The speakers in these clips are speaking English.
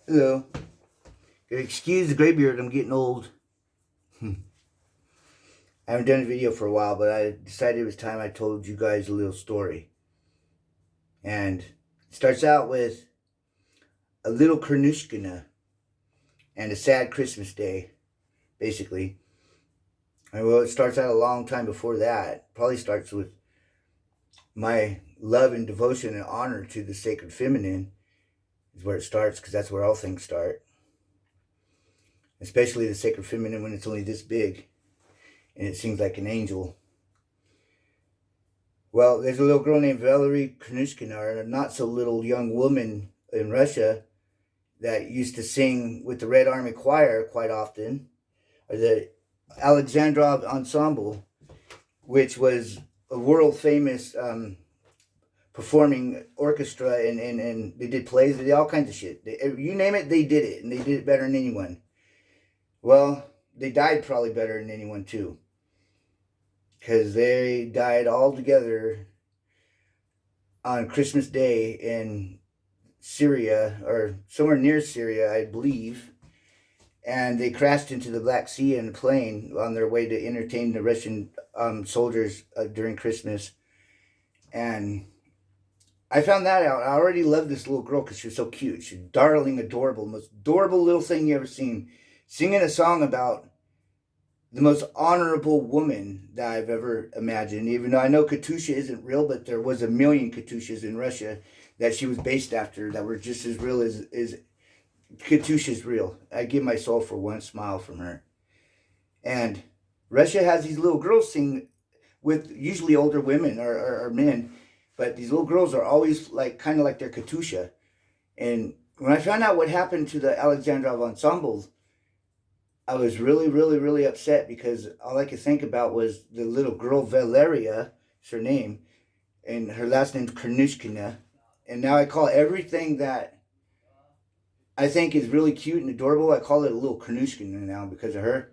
Hello. Excuse the gray beard, I'm getting old. I haven't done a video for a while, but I decided it was time I told you guys a little story. And it starts out with a little Kernushkina and a sad Christmas day, basically. And well, it starts out a long time before that. Probably starts with my love and devotion and honor to the sacred feminine is where it starts, because that's where all things start. Especially the sacred feminine when it's only this big and it seems like an angel. Well, there's a little girl named Valerie Krynushkina, a not so little young woman in Russia that used to sing with the Red Army Choir quite often, or the Alexandrov Ensemble, which was a world famous performing orchestra, and they did plays, they did all kinds of shit. You name it, they did it, and they did it better than anyone. Well, they died probably better than anyone too, because they died all together on Christmas Day in Syria, or somewhere near Syria, I believe. And they crashed into the Black Sea in a plane on their way to entertain the Russian soldiers during Christmas. And I found that out. I already loved this little girl because she was so cute. She's darling, adorable, most adorable little thing you ever seen. Singing a song about the most honorable woman that I've ever imagined. Even though I know Katusha isn't real, but there was a million Katushas in Russia that she was based after that were just as real as Katusha's real. I give my soul for one smile from her. And Russia has these little girls sing with usually older women or men, but these little girls are always like kind of like their Katusha. And when I found out what happened to the Alexandrov ensemble, I was really, really, really upset, because all I could think about was the little girl Valeria, is her name, and her last name's Kernushkina. And now I call everything that I think is really cute and adorable, I call it a little Kernushkina now because of her.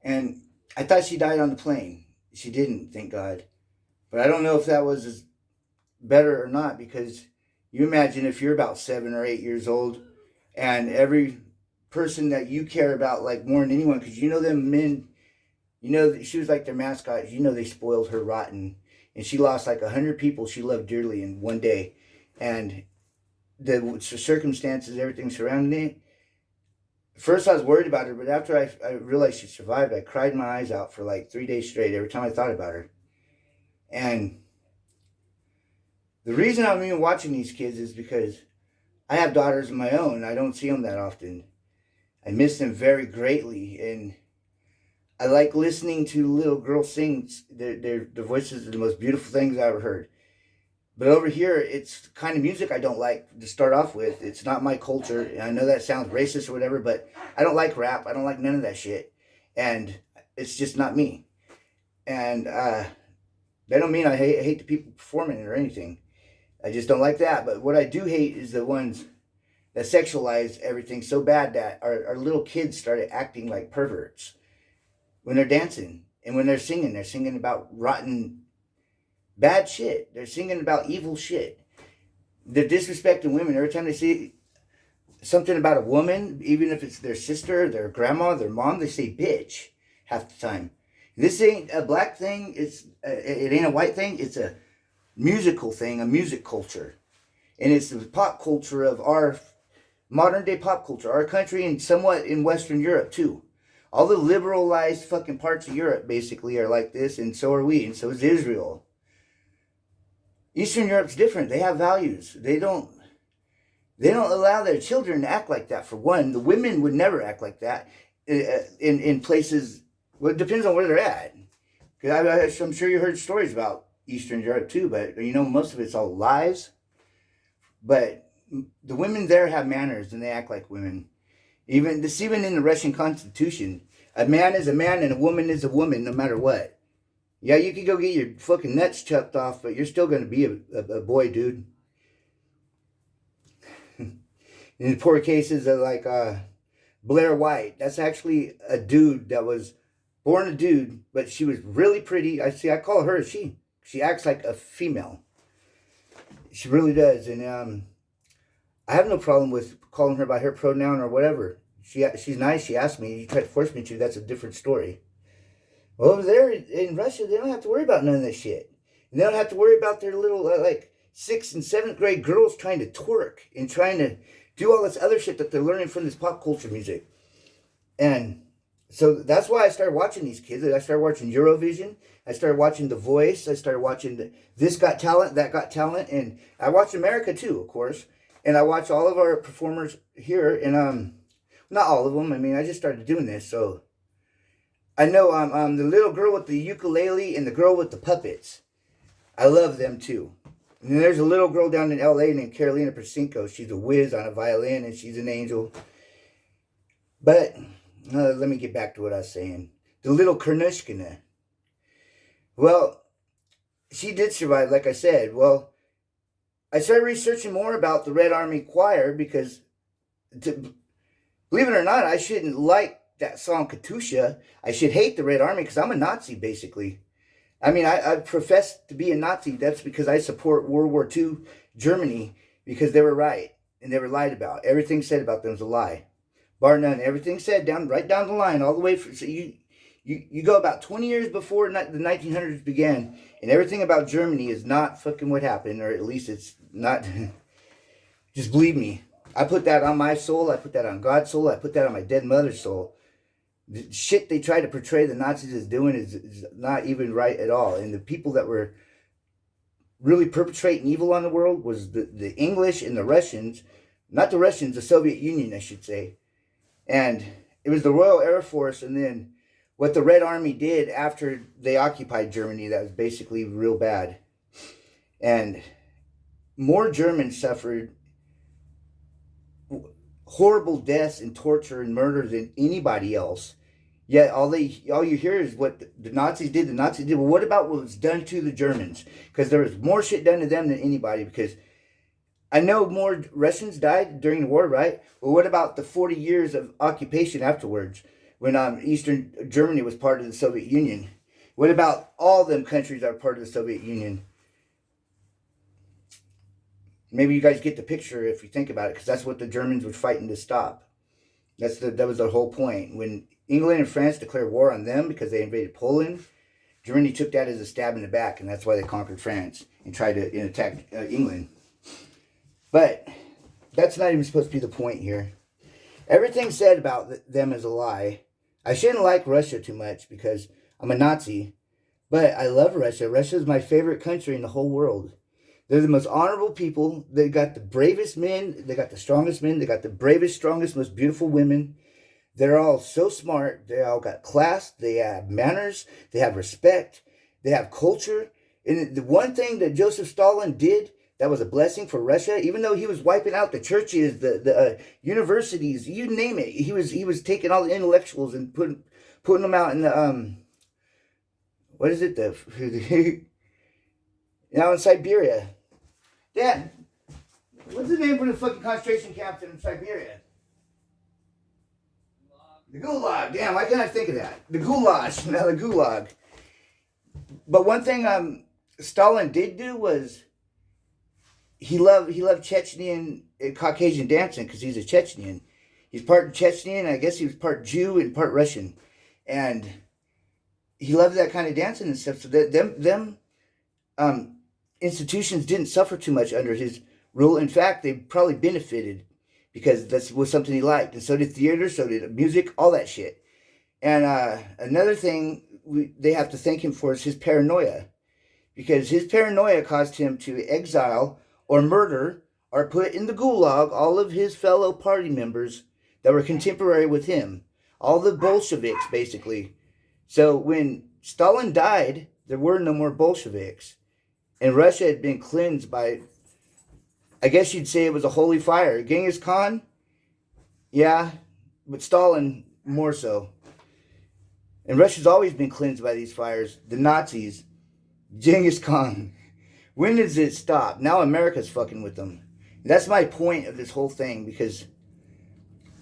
And I thought she died on the plane. She didn't, thank God. But I don't know if that was better or not, because you imagine if you're about 7 or 8 years old and every person that you care about like more than anyone, because you know them men, you know she was like their mascot, you know they spoiled her rotten, and she lost like 100 people she loved dearly in one day. And the circumstances, everything surrounding it, first I was worried about her, but after I realized she survived, I cried my eyes out for like 3 days straight every time I thought about her. And the reason I'm even watching these kids is because I have daughters of my own. I don't see them that often. I miss them very greatly, and I like listening to little girls sing. Their voices are the most beautiful things I ever heard. But over here, it's the kind of music I don't like to start off with. It's not my culture. And I know that sounds racist or whatever, but I don't like rap. I don't like none of that shit. And it's just not me. And that don't mean I hate the people performing it or anything. I just don't like that. But what I do hate is the ones that sexualize everything so bad that our little kids started acting like perverts when they're dancing. And when they're singing about rotten, bad shit. They're singing about evil shit. They're disrespecting women. Every time they see something about a woman, even if it's their sister, their grandma, their mom, they say bitch half the time. This ain't a black thing. It ain't a white thing. It's a musical thing, a music culture. And it's the pop culture of our modern day pop culture, our country, and somewhat in Western Europe too. All the liberalized fucking parts of Europe basically are like this, and so are we, and so is Israel. Eastern Europe's different. They have values. They don't allow their children to act like that. For one, the women would never act like that in places. Well, it depends on where they're at. Because I'm sure you heard stories about Eastern Europe too, but you know most of it's all lies. But the women there have manners and they act like women. Even in the Russian Constitution, a man is a man and a woman is a woman, no matter what. Yeah, you can go get your fucking nuts chopped off, but you're still going to be a boy, dude. In poor cases of like Blair White, that's actually a dude that was born a dude, but she was really pretty. I call her a she. She acts like a female. She really does. And I have no problem with calling her by her pronoun or whatever. She's nice. She asked me. You try to force me to. That's a different story. Well, over there in Russia, they don't have to worry about none of this shit. And they don't have to worry about their little like 6th and 7th grade girls trying to twerk and trying to do all this other shit that they're learning from this pop culture music. And so that's why I started watching these kids. I started watching Eurovision. I started watching The Voice. I started watching This Got Talent, That Got Talent. And I watched America too, of course. And I watch all of our performers here. And not all of them. I mean, I just started doing this. So I know the little girl with the ukulele and the girl with the puppets. I love them too. And then there's a little girl down in LA named Carolina Persinko. She's a whiz on a violin and she's an angel. But let me get back to what I was saying. The little Kernushkina. Well, she did survive, like I said. Well, I started researching more about the Red Army Choir because, believe it or not, I shouldn't like that song Katusha. I should hate the Red Army because I'm a Nazi, basically. I mean, I profess to be a Nazi. That's because I support World War II Germany because they were right and they were lied about. Everything said about them was a lie. Bar none. Everything said right down the line, all the way. So you go about 20 years before the 1900s began, and everything about Germany is not fucking what happened, or at least it's not. Just believe me. I put that on my soul. I put that on God's soul. I put that on my dead mother's soul. The shit they try to portray the Nazis as doing is not even right at all. And the people that were really perpetrating evil on the world was the English and the Russians. Not the Russians, the Soviet Union, I should say. And it was the Royal Air Force, and then what the Red Army did after they occupied Germany, that was basically real bad. And more Germans suffered horrible deaths and torture and murder than anybody else. Yet all you hear is what the Nazis did. The Nazis did. Well, what about what was done to the Germans? Because there was more shit done to them than anybody. Because I know more Russians died during the war, right? Well, what about the 40 years of occupation afterwards, when Eastern Germany was part of the Soviet Union? What about all them countries that are part of the Soviet Union? Maybe you guys get the picture if you think about it, because that's what the Germans were fighting to stop. That was the whole point. When England and France declared war on them because they invaded Poland, Germany took that as a stab in the back, and that's why they conquered France and tried to attack England. But that's not even supposed to be the point here. Everything said about them is a lie. I shouldn't like Russia too much because I'm a Nazi, but I love Russia. Russia is my favorite country in the whole world. They're the most honorable people. They got the bravest men. They got the strongest men. They got the bravest, strongest, most beautiful women. They're all so smart. They all got class. They have manners. They have respect. They have culture. And the one thing that Joseph Stalin did that was a blessing for Russia, even though he was wiping out the churches, the universities, you name it. He was taking all the intellectuals and putting them out in the what is it, now in Siberia. Dad, what's the name for the fucking concentration camps in Siberia? The Gulag. Damn, why can't I think of that? The Goulash. Now the Gulag. But one thing Stalin did do was he loved Chechnyan Caucasian dancing because he's a Chechnyan. He's part Chechnyan. I guess he was part Jew and part Russian, and he loved that kind of dancing and stuff. So that them institutions didn't suffer too much under his rule. In fact, they probably benefited because that was something he liked. And so did theater, so did music, all that shit. And another thing they have to thank him for is his paranoia. Because his paranoia caused him to exile or murder or put in the gulag all of his fellow party members that were contemporary with him. All the Bolsheviks, basically. So when Stalin died, there were no more Bolsheviks. And Russia had been cleansed by, I guess you'd say it was a holy fire. Genghis Khan? Yeah, but Stalin more so. And Russia's always been cleansed by these fires. The Nazis, Genghis Khan. When does it stop? Now America's fucking with them. And that's my point of this whole thing, because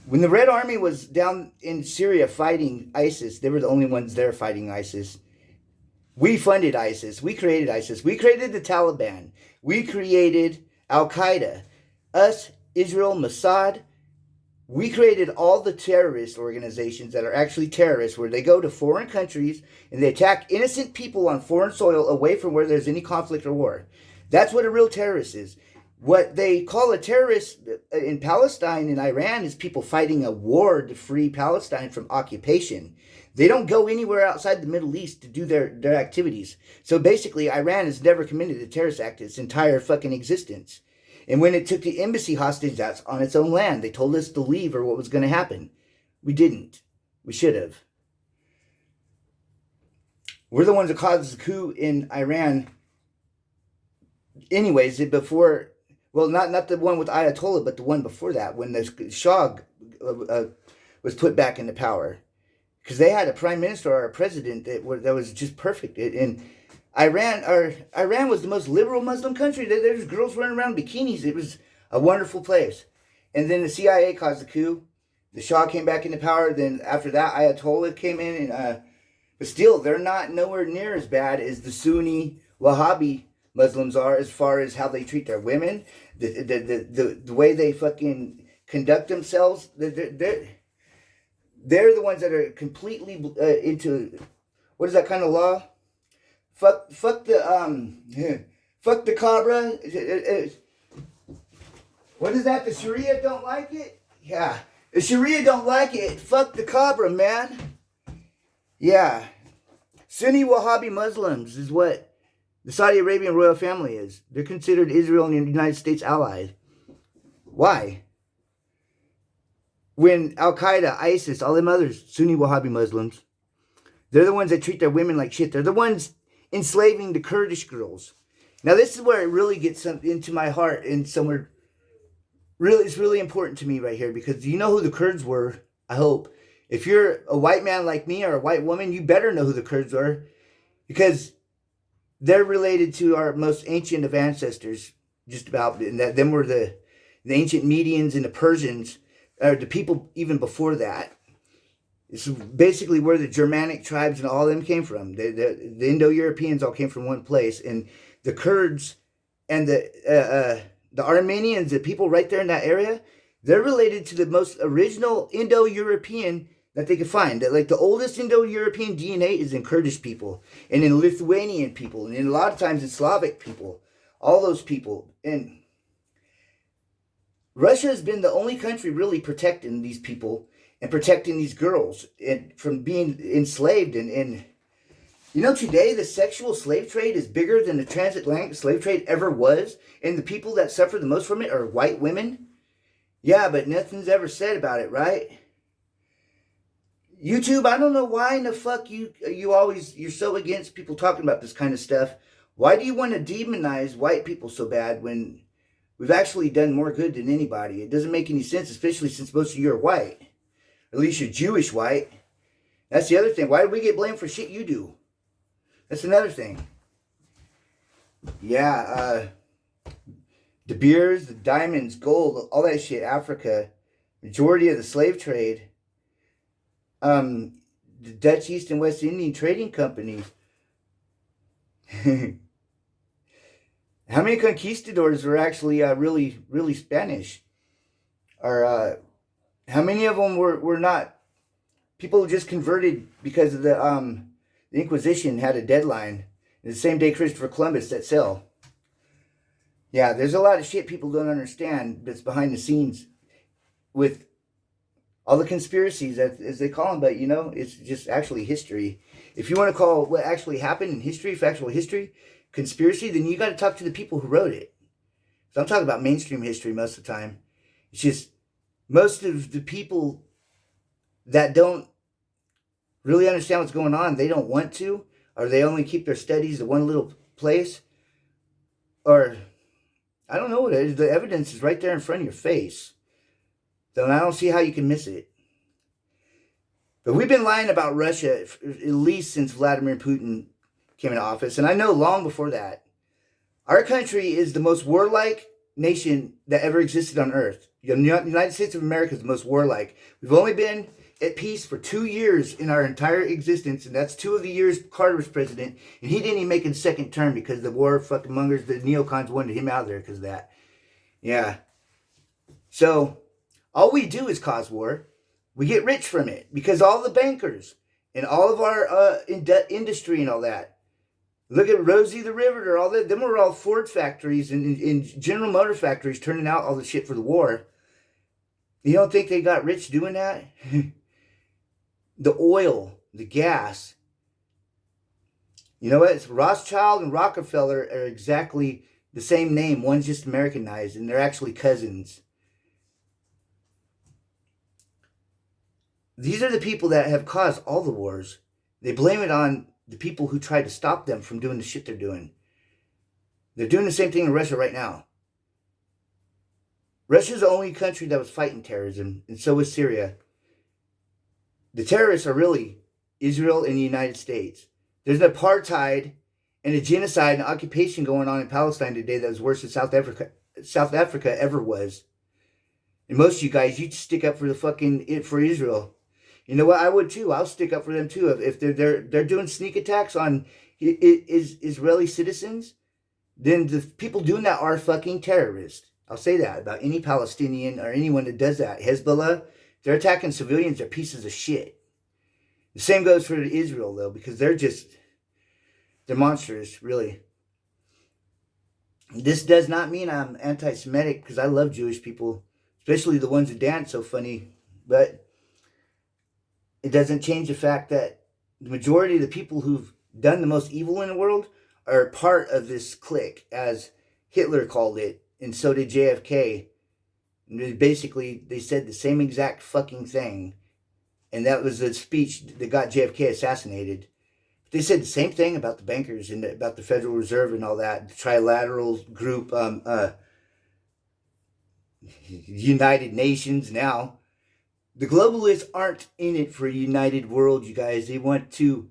when the Red Army was down in Syria fighting ISIS, they were the only ones there fighting ISIS. We funded ISIS. We created ISIS. We created the Taliban. We created Al-Qaeda. Us Israel, Mossad. We created all the terrorist organizations that are actually terrorists, where they go to foreign countries and they attack innocent people on foreign soil away from where there's any conflict or war. That's what a real terrorist is. What they call a terrorist in Palestine and Iran is people fighting a war to free Palestine from occupation. They don't go anywhere outside the Middle East to do their activities. So basically, Iran has never committed a terrorist act its entire fucking existence. And when it took the embassy hostage, that's on its own land. They told us to leave or what was going to happen. We didn't. We should have. We're the ones that caused the coup in Iran. Anyways, before, well, not the one with Ayatollah, but the one before that, when the Shah was put back into power. Because they had a prime minister or a president that was just perfect. And Iran was the most liberal Muslim country. There's girls running around in bikinis. It was a wonderful place. And then the CIA caused the coup. The Shah came back into power. Then after that, Ayatollah came in. But still, they're not nowhere near as bad as the Sunni Wahhabi Muslims are, as far as how they treat their women, the way they fucking conduct themselves. They're the ones that are completely into, what is that kind of law? Fuck the Cabra. What is that? The Sharia don't like it? Yeah. The Sharia don't like it. Fuck the Cabra, man. Yeah. Sunni Wahhabi Muslims is what the Saudi Arabian royal family is. They're considered Israel and the United States allies. Why? When Al-Qaeda, ISIS, all them others, Sunni Wahhabi Muslims, they're the ones that treat their women like shit. They're the ones enslaving the Kurdish girls. Now, this is where it really gets into my heart, and somewhere really, it's really important to me right here, because you know who the Kurds were, I hope. If you're a white man like me or a white woman, you better know who the Kurds were, because they're related to our most ancient of ancestors, just about. And them were the ancient Medians and the Persians, or the people even before that. It's basically where the Germanic tribes and all of them came from. The Indo-Europeans all came from one place. And the Kurds and the Armenians, the people right there in that area, they're related to the most original Indo-European that they could find. Like the oldest Indo-European DNA is in Kurdish people, and in Lithuanian people, and in a lot of times in Slavic people. All those people. And Russia has been the only country really protecting these people and protecting these girls and from being enslaved. And you know, today the sexual slave trade is bigger than the transatlantic slave trade ever was. And the people that suffer the most from it are white women. Yeah, but nothing's ever said about it, right? YouTube, I don't know why in the fuck you're so against people talking about this kind of stuff. Why do you want to demonize white people so bad when we've actually done more good than anybody? It doesn't make any sense, especially since most of you are white. At least you're Jewish white. That's the other thing. Why do we get blamed for shit you do? That's another thing. Yeah, De Beers, the diamonds, gold, all that shit, Africa, majority of the slave trade, the Dutch East and West Indian Trading Company. How many conquistadors were actually really Spanish? Or how many of them were not? People just converted because of the Inquisition had a deadline. The same day Christopher Columbus set sail. Yeah, there's a lot of shit people don't understand that's behind the scenes with all the conspiracies, as they call them. But, you know, it's just actually history. If you want to call what actually happened in history, factual history, conspiracy, then you got to talk to the people who wrote it. So I'm talking about mainstream history most of the time. It's just most of the people that don't really understand what's going on, they don't want to, or they only keep their studies at one little place, or I don't know what it is. The evidence is right there in front of your face. So I don't see how you can miss it. But we've been lying about Russia at least since Vladimir Putin came into office. And I know long before that. Our country is the most warlike nation that ever existed on earth. The United States of America is the most warlike. We've only been at peace for 2 years in our entire existence. And that's 2 of the years Carter was president. And he didn't even make a second term because the war fucking mongers, the neocons wanted him out of there because of that. Yeah. So all we do is cause war. We get rich from it because all the bankers and all of our industry and all that. Look at Rosie the Riveter, all that. Them were all Ford factories and General Motor factories turning out all the shit for the war. You don't think they got rich doing that? The oil, the gas. You know what? It's Rothschild and Rockefeller are exactly the same name. One's just Americanized, and they're actually cousins. These are the people that have caused all the wars. They blame it on the people who tried to stop them from doing the shit they're doing. They're doing the same thing in Russia right now. Russia's the only country that was fighting terrorism, and so was Syria. The terrorists are really Israel and the United States. There's an apartheid and a genocide and occupation going on in Palestine today that was worse than South Africa ever was. And most of you guys, you stick up for for Israel. You know what? I would too. I'll stick up for them too. If they're doing sneak attacks on Israeli citizens, then the people doing that are fucking terrorists. I'll say that about any Palestinian or anyone that does that. Hezbollah, they're attacking civilians. They're pieces of shit. The same goes for Israel, though, because they're monsters, really. This does not mean I'm anti-Semitic, because I love Jewish people, especially the ones who dance so funny. But it doesn't change the fact that the majority of the people who've done the most evil in the world are part of this clique, as Hitler called it, and so did JFK. And basically, they said the same exact fucking thing. And that was the speech that got JFK assassinated. They said the same thing about the bankers and about the Federal Reserve and all that. The trilateral group, United Nations now. The globalists aren't in it for a united world, you guys. They want to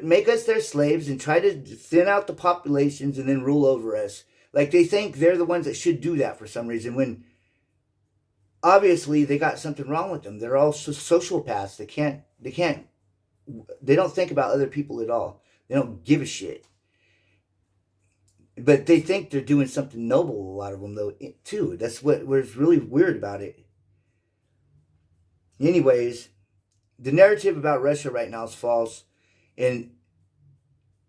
make us their slaves and try to thin out the populations and then rule over us. Like they think they're the ones that should do that for some reason, when obviously they got something wrong with them. They're all sociopaths. They don't think about other people at all. They don't give a shit. But they think they're doing something noble, a lot of them, though, too. That's what was really weird about it. Anyways, the narrative about Russia right now is false. And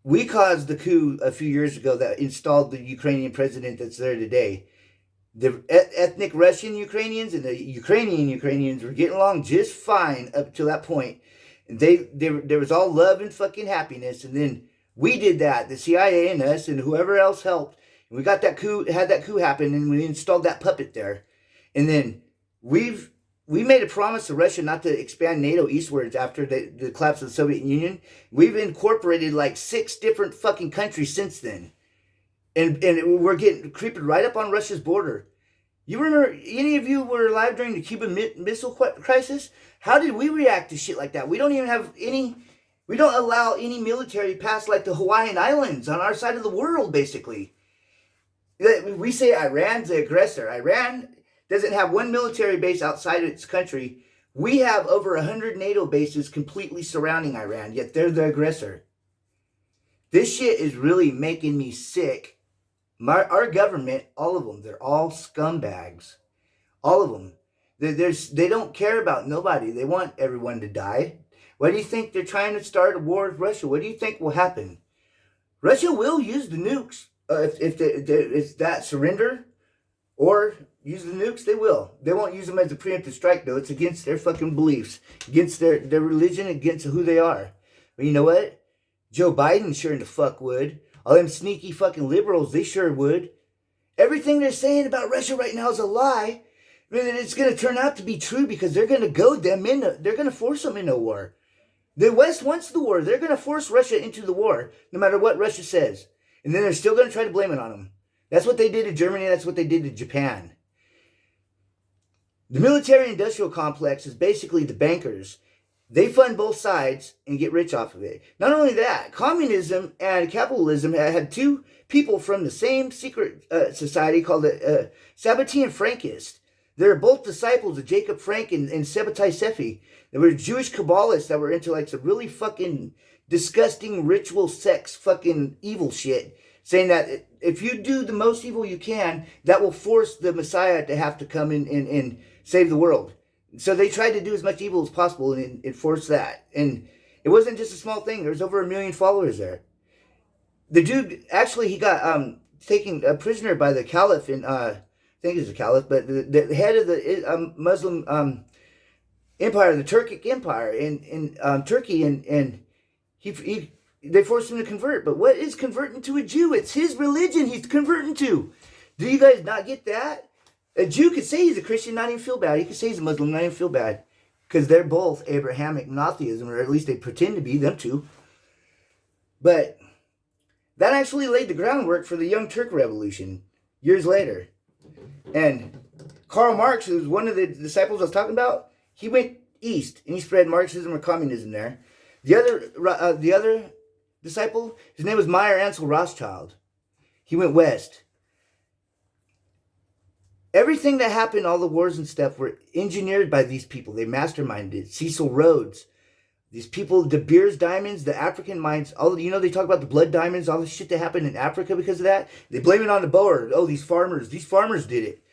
we caused the coup a few years ago that installed the Ukrainian president that's there today. The ethnic Russian Ukrainians and the Ukrainian Ukrainians were getting along just fine up to that point. And there was all love and fucking happiness. And then we did that, the CIA and us and whoever else helped. And we got that coup, had that coup happen, and we installed that puppet there. And then we made a promise to Russia not to expand NATO eastwards after the collapse of the Soviet Union. We've incorporated like 6 different fucking countries since then. And we're creeping right up on Russia's border. You remember, any of you were alive during the Cuban Missile Crisis? How did we react to shit like that? We don't allow any military past like the Hawaiian Islands on our side of the world, basically. We say Iran's the aggressor. Iran doesn't have one military base outside of its country. We have over 100 NATO bases completely surrounding Iran, yet they're the aggressor. This shit is really making me sick. Our government, all of them, they're all scumbags. All of them. They don't care about nobody. They want everyone to die. Why do you think they're trying to start a war with Russia? What do you think will happen? Russia will use the nukes. If it's that surrender or use the nukes, they will. They won't use them as a preemptive strike, though. It's against their fucking beliefs, against their religion, against who they are. But you know what? Joe Biden sure in the fuck would. All them sneaky fucking liberals, they sure would. Everything they're saying about Russia right now is a lie. I mean, it's going to turn out to be true because they're going to goad them in. They're going to force them into a war. The West wants the war. They're going to force Russia into the war, no matter what Russia says. And then they're still going to try to blame it on them. That's what they did to Germany. That's what they did to Japan. The military-industrial complex is basically the bankers. They fund both sides and get rich off of it. Not only that, communism and capitalism had 2 people from the same secret society called the Sabbatean Frankists. They're both disciples of Jacob Frank and Sabbatai Sefi. They were Jewish Kabbalists that were into like some really fucking disgusting ritual sex fucking evil shit. Saying that if you do the most evil you can, that will force the Messiah to have to come in and save the world. So they tried to do as much evil as possible and force that. And it wasn't just a small thing. There's over 1 million followers there. The dude, actually, he got taken a prisoner by the caliph in, I think he's a caliph, but the head of the Muslim empire, the Turkic empire in Turkey, and they forced him to convert. But what is converting to a Jew? It's his religion he's converting to. Do you guys not get that? A Jew could say he's a Christian, not even feel bad. He could say he's a Muslim, not even feel bad. Because they're both Abrahamic monotheism, or at least they pretend to be, them two. But that actually laid the groundwork for the Young Turk Revolution years later. And Karl Marx, who was one of the disciples I was talking about, he went east and he spread Marxism or communism there. The other disciple, his name was Meyer Ansel Rothschild. He went west. Everything that happened, all the wars and stuff, were engineered by these people. They masterminded it. Cecil Rhodes, these people, De Beers diamonds, the African mines, all, you know, they talk about the blood diamonds, all the shit that happened in Africa because of that. They blame it on the Boer. Oh, these farmers did it.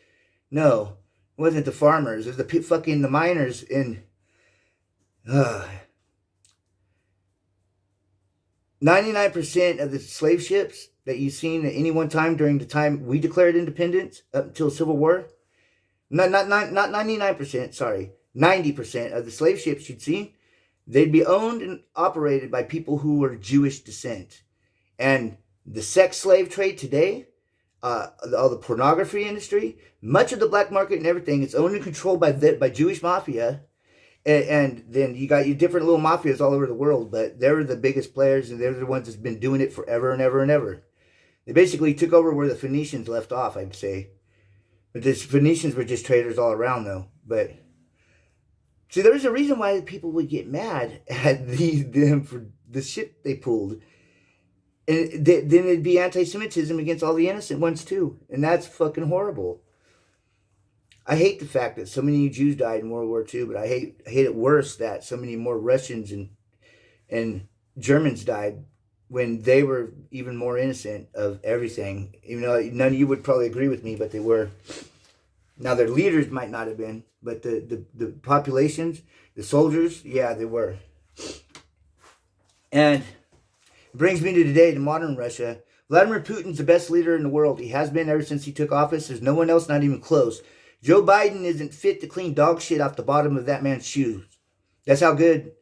No, it wasn't the farmers. It was the miners in 99% of the slave ships that you've seen at any one time during the time we declared independence up until Civil War. Not 99%, sorry. 90% of the slave ships you'd see, they'd be owned and operated by people who were Jewish descent. And the sex slave trade today, all the pornography industry, much of the black market and everything, it's owned and controlled by Jewish mafia. And then you got your different little mafias all over the world, but they're the biggest players, and they're the ones that's been doing it forever and ever and ever. They basically took over where the Phoenicians left off, I'd say. But the Phoenicians were just traders all around, though. But see, there was a reason why people would get mad at them for the shit they pulled. And then it'd be anti-Semitism against all the innocent ones, too. And that's fucking horrible. I hate the fact that so many Jews died in World War II, but I hate it worse that so many more Russians and Germans died when they were even more innocent of everything. Even though none of you would probably agree with me, but they were. Now, their leaders might not have been, but the populations, the soldiers, yeah, they were. And it brings me to today, to modern Russia. Vladimir Putin's the best leader in the world. He has been ever since he took office. There's no one else, not even close. Joe Biden isn't fit to clean dog shit off the bottom of that man's shoes. That's how good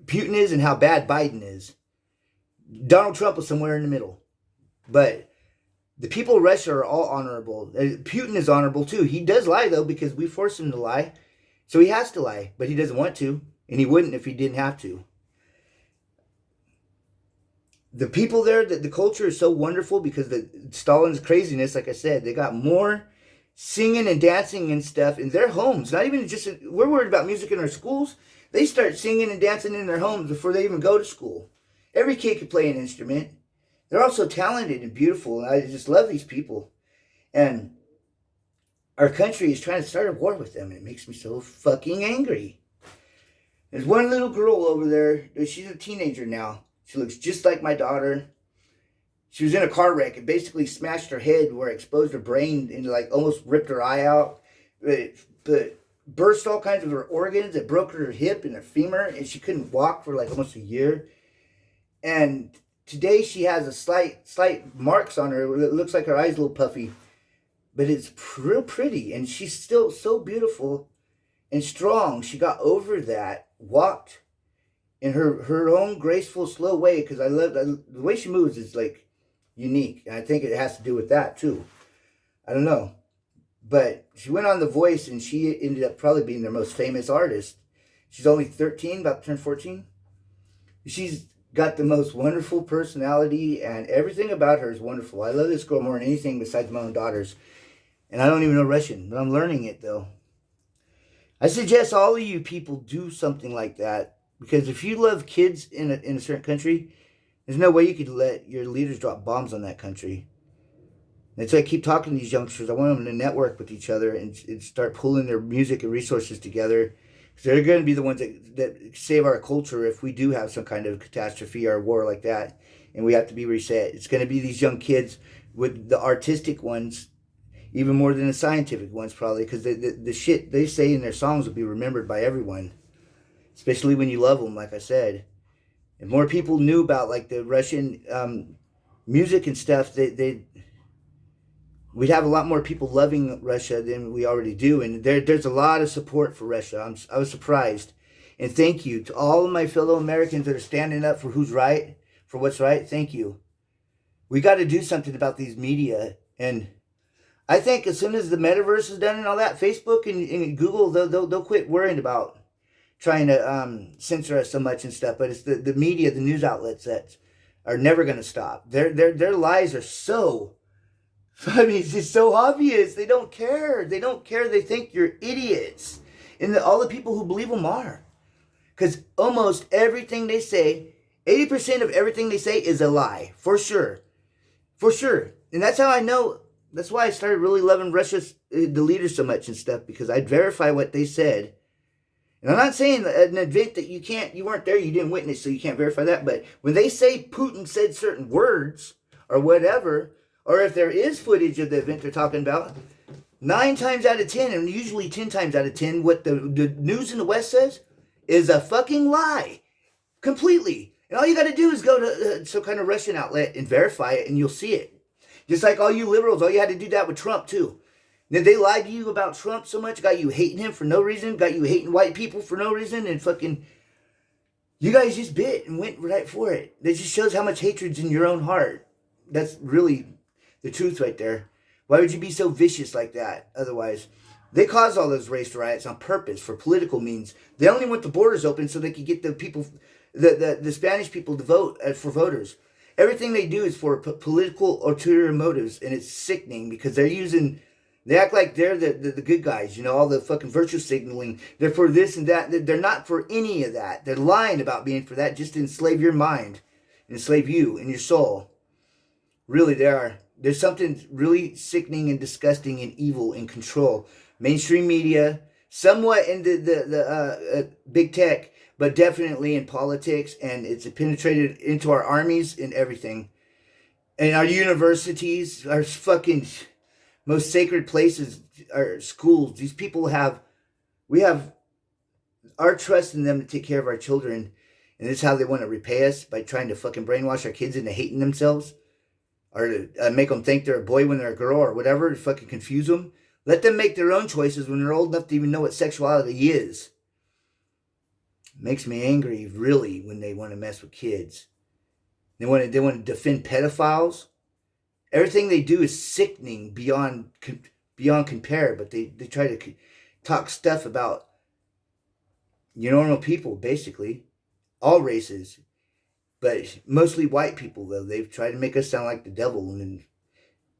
Putin is and how bad Biden is. Donald Trump was somewhere in the middle. But the people of Russia are all honorable. Putin is honorable too. He does lie, though, because we force him to lie. So he has to lie, but he doesn't want to. And he wouldn't if he didn't have to. The people there, the culture is so wonderful because the Stalin's craziness, like I said, they got more singing and dancing and stuff in their homes. Not even just, we're worried about music in our schools. They start singing and dancing in their homes before they even go to school. Every kid can play an instrument. They're all so talented and beautiful. And I just love these people. And our country is trying to start a war with them. And it makes me so fucking angry. There's one little girl over there. She's a teenager now. She looks just like my daughter. She was in a car wreck. It basically smashed her head where it exposed her brain and like almost ripped her eye out. It burst all kinds of her organs. It broke her hip and her femur. And she couldn't walk for like almost a year. And today she has a slight marks on her. It looks like her eyes a little puffy. But it's real pretty. And she's still so beautiful and strong. She got over that. Walked in her own graceful, slow way. Because I love the way she moves is like unique. And I think it has to do with that too. I don't know. But she went on The Voice and she ended up probably being their most famous artist. She's only 13, about to turn 14. She's got the most wonderful personality and everything about her is wonderful. I love this girl more than anything besides my own daughters. And I don't even know Russian, but I'm learning it though. I suggest all of you people do something like that. Because if you love kids in a certain country, there's no way you could let your leaders drop bombs on that country. That's why I keep talking to these youngsters. I want them to network with each other and start pulling their music and resources together. Because they're going to be the ones that save our culture if we do have some kind of catastrophe or war like that. and we have to be reset. It's going to be these young kids with the artistic ones, even more than the scientific ones, probably, because the shit they say in their songs will be remembered by everyone, especially when you love them, like I said. If more people knew about like the Russian music and stuff, we'd have a lot more people loving Russia than we already do, and there's a lot of support for Russia. I was surprised, and thank you to all of my fellow Americans that are standing up for who's right, for what's right. Thank you. We got to do something about these media, and I think as soon as the metaverse is done and all that, Facebook and Google they'll quit worrying about trying to censor us so much and stuff. But it's the media, the news outlets that are never going to stop. Their lies are so, I mean, it's just so obvious. They don't care. They don't care. They think you're idiots. And all the people who believe them are. Because almost everything they say, 80% of everything they say is a lie. For sure. For sure. And that's how I know. That's why I started really loving Russia's, the leaders so much and stuff. Because I'd verify what they said. And I'm not saying an event that you weren't there, you didn't witness, so you can't verify that. But when they say Putin said certain words or whatever, or if there is footage of the event they're talking about, 9 times out of 10, and usually 10 times out of 10, what the news in the West says is a fucking lie. Completely. And all you got to do is go to some kind of Russian outlet and verify it, and you'll see it. Just like all you liberals, all you had to do that with Trump, too. Then they lied to you about Trump so much, got you hating him for no reason, got you hating white people for no reason, and fucking, you guys just bit and went right for it. That just shows how much hatred's in your own heart. That's really the truth right there. Why would you be so vicious like that otherwise? They caused all those race riots on purpose for political means. They only want the borders open so they could get the people, the Spanish people to vote for voters. Everything they do is for political ulterior motives, and it's sickening because they act like they're the good guys, you know, all the fucking virtue signaling. They're for this and that. They're not for any of that. They're lying about being for that just to enslave your mind, enslave you and your soul. Really, they are. There's something really sickening and disgusting and evil in control. Mainstream media, somewhat in the big tech, but definitely in politics, and it's penetrated into our armies and everything. And our universities, our fucking most sacred places, our schools. These people we have our trust in them to take care of our children, and this is how they want to repay us, by trying to fucking brainwash our kids into hating themselves, or to make them think they're a boy when they're a girl, or whatever, to fucking confuse them. Let them make their own choices when they're old enough to even know what sexuality is. It makes me angry, really, when they want to mess with kids. They want to defend pedophiles. Everything they do is sickening beyond compare, but they try to talk stuff about normal people, basically. All races. But mostly white people, though. They've tried to make us sound like the devil. And,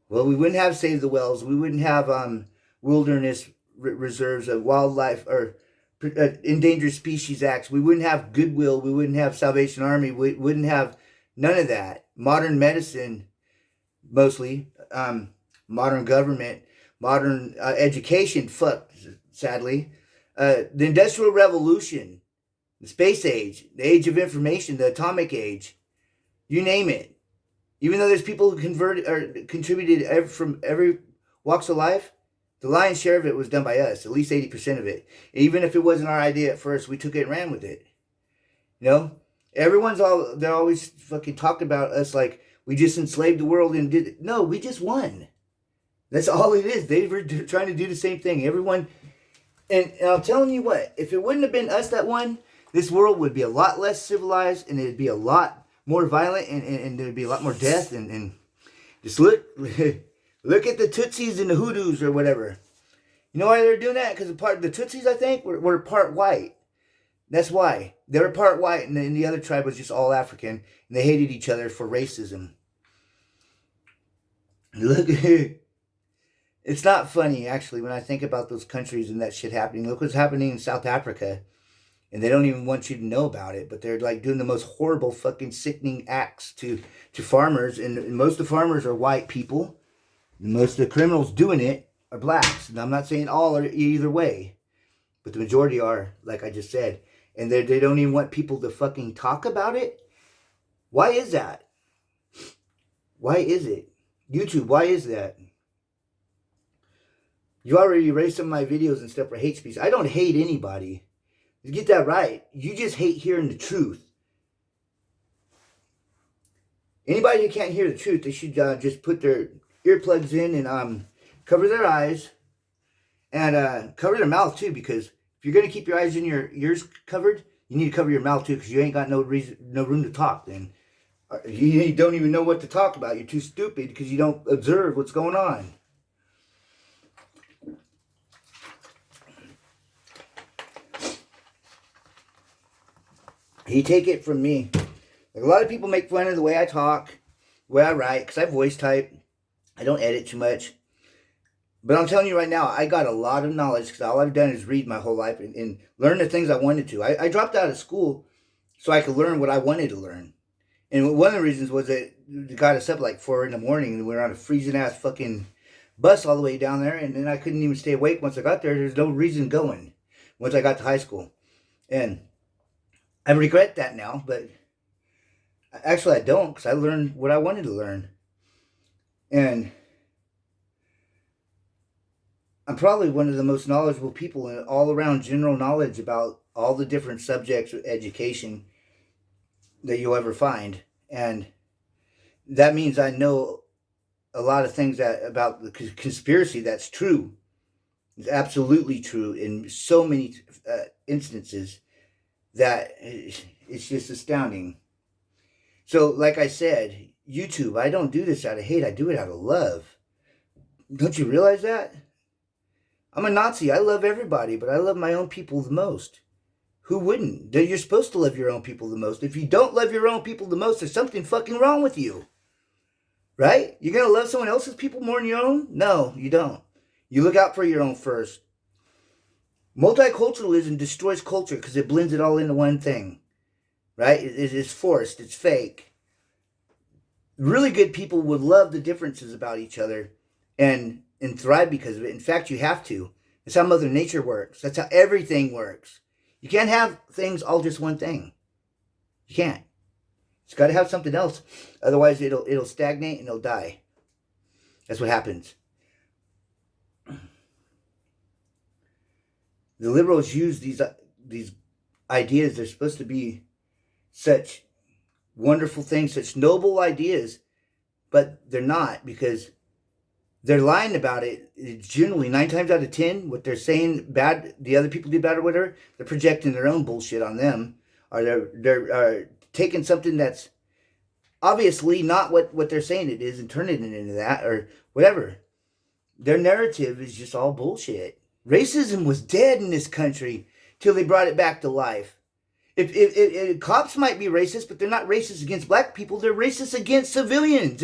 well, we wouldn't have Save the Whales. We wouldn't have wilderness reserves, wildlife, or endangered species acts. We wouldn't have Goodwill. We wouldn't have Salvation Army. We wouldn't have none of that. Modern medicine, mostly. Modern government. Modern education, sadly. The Industrial Revolution. The space age, the age of information, the atomic age, you name it. Even though there's people who contributed from every walks of life, the lion's share of it was done by us, at least 80% of it. Even if it wasn't our idea at first, we took it and ran with it. You know? They're always fucking talking about us like we just enslaved the world and did it. No, we just won. That's all it is. They were trying to do the same thing. Everyone, and I'm telling you what, if it wouldn't have been us that won, this world would be a lot less civilized, and it'd be a lot more violent, and there'd be a lot more death, and just look at the Tutsis and the Hoodoos or whatever. You know why they're doing that? Because the Tutsis, I think, were part white. That's why. They were part white, and the other tribe was just all African, and they hated each other for racism. Look, it's not funny, actually, when I think about those countries and that shit happening. Look what's happening in South Africa. And they don't even want you to know about it. But they're like doing the most horrible fucking sickening acts to farmers. And most of the farmers are white people. And most of the criminals doing it are blacks. And I'm not saying all are either way. But the majority are, like I just said. And they don't even want people to fucking talk about it. Why is that? Why is it? YouTube, why is that? You already erased some of my videos and stuff for hate speech. I don't hate anybody. Get that right. You just hate hearing the truth. Anybody who can't hear the truth, they should just put their earplugs in and cover their eyes and cover their mouth too, because if you're going to keep your eyes and your ears covered, you need to cover your mouth too, because you ain't got no room to talk then. You don't even know what to talk about. You're too stupid because you don't observe what's going on. You take it from me. Like, a lot of people make fun of the way I talk, the way I write, because I voice type. I don't edit too much. But I'm telling you right now, I got a lot of knowledge because all I've done is read my whole life and learn the things I wanted to. I dropped out of school so I could learn what I wanted to learn. And one of the reasons was that it got us up like 4 in the morning and we were on a freezing ass fucking bus all the way down there. And then I couldn't even stay awake once I got there. There's no reason going once I got to high school. And I regret that now, but actually I don't, because I learned what I wanted to learn. And I'm probably one of the most knowledgeable people in all around general knowledge about all the different subjects of education that you'll ever find. And that means I know a lot of things about the conspiracy that's true. It's absolutely true in so many instances that it's just astounding. So, like I said, YouTube, I don't do this out of hate. I do it out of love. Don't you realize that? I'm a Nazi. I love everybody, but I love my own people the most. Who wouldn't? You're supposed to love your own people the most. If you don't love your own people the most, there's something fucking wrong with you. Right? You're going to love someone else's people more than your own? No, you don't. You look out for your own first. Multiculturalism destroys culture because it blends it all into one thing. Right? It's forced. It's fake. Really good people would love the differences about each other and thrive because of it. In fact, you have to. That's how Mother Nature works. That's how everything works. You can't have things all just one thing. You can't. It's got to have something else. Otherwise, it'll stagnate and it'll die. That's what happens. The liberals use these ideas. They're supposed to be such wonderful things, such noble ideas, but they're not, because they're lying about it. It's generally 9 times out of 10, what they're saying bad, the other people do bad or whatever, they're projecting their own bullshit on them, or they're taking something that's obviously not what they're saying it is and turning it into that or whatever. Their narrative is just all bullshit. Racism was dead in this country till they brought it back to life. If cops might be racist, but they're not racist against black people, they're racist against civilians.